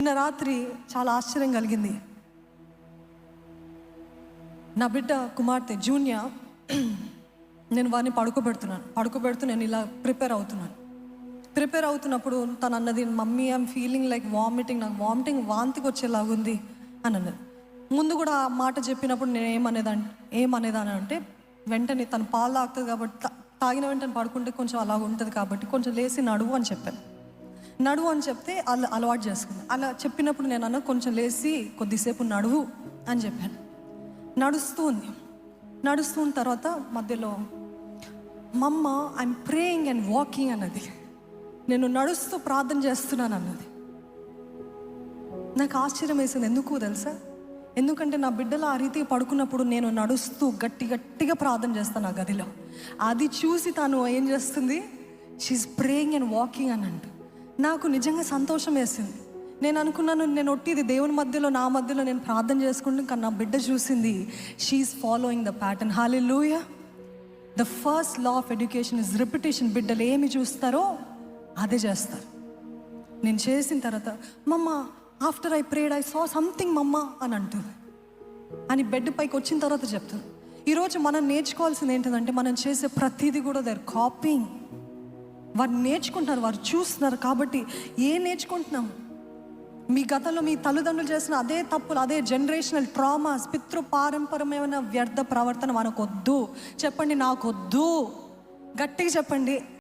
నిన్న రాత్రి చాలా ఆశ్చర్యం కలిగింది. నా బిడ్డ కుమార్తె జూనియర్, నేను వాడిని పడుకోబెడుతూ నేను ఇలా ప్రిపేర్ అవుతున్నప్పుడు తను అన్నది, mummy I'm feeling like vomiting, నాకు వాంతికి వచ్చేలాగుంది అని అన్నది. ముందు కూడా ఆ మాట చెప్పినప్పుడు నేను ఏమనేదాన్ని అంటే, వెంటనే తను పాలు తాగుతుంది కాబట్టి తాగిన వెంటనే పడుకుంటే కొంచెం అలాగ ఉంటుంది కాబట్టి కొంచెం లేచి నడువు అని చెప్పాను. నడువు అని చెప్తే అలవాటు చేసుకుంది. అలా చెప్పినప్పుడు నేను అన్న కొంచెం లేచి కొద్దిసేపు నడువు అని చెప్పాను. నడుస్తున్న తర్వాత మధ్యలో మమ్మ ఐఎమ్ ప్రేయింగ్ అండ్ వాకింగ్ అన్నది. నేను నడుస్తూ ప్రార్థన చేస్తున్నాను అన్నది. నాకు ఆశ్చర్యం వేసింది. ఎందుకు తెలుసా? ఎందుకంటే నా బిడ్డలు ఆ రీతిగా పడుకున్నప్పుడు నేను నడుస్తూ గట్టిగా ప్రార్థన చేస్తాను ఆ గదిలో. అది చూసి తను ఏం చేస్తుంది, షీఈస్ ప్రేయింగ్ అండ్ వాకింగ్ అని అంట. నాకు నిజంగా సంతోషం వేసింది. నేను అనుకున్నాను, నేను ఒట్టిది దేవుని మధ్యలో నా మధ్యలో నేను ప్రార్థన చేసుకుంటాను, కానీ నా బిడ్డ చూసింది she's following the pattern. Hallelujah. The first law of education is repetition. బిడ్డలు ఏమి చూస్తారో అదే చేస్తారు. నేను చేసిన తర్వాత mama after I prayed I saw something mama అని అంటుంది. అని బెడ్ పైకి వచ్చిన తర్వాత చెప్తుంది. ఈరోజు మనం నేర్చుకోవాల్సింది ఏంటంటే, మనం చేసే ప్రతిదీ కూడా దే ఆర్ కాపీయింగ్. వారు నేర్చుకుంటున్నారు, వారు చూస్తున్నారు. కాబట్టి ఏం నేర్చుకుంటున్నాము? మీ గతంలో మీ తల్లిదండ్రులు చేసిన అదే తప్పులు, అదే జనరేషనల్ ట్రామాస్, పితృపారంపరమైన వ్యర్థ ప్రవర్తన మనకొద్దు. చెప్పండి, నాకొద్దు. గట్టిగా చెప్పండి.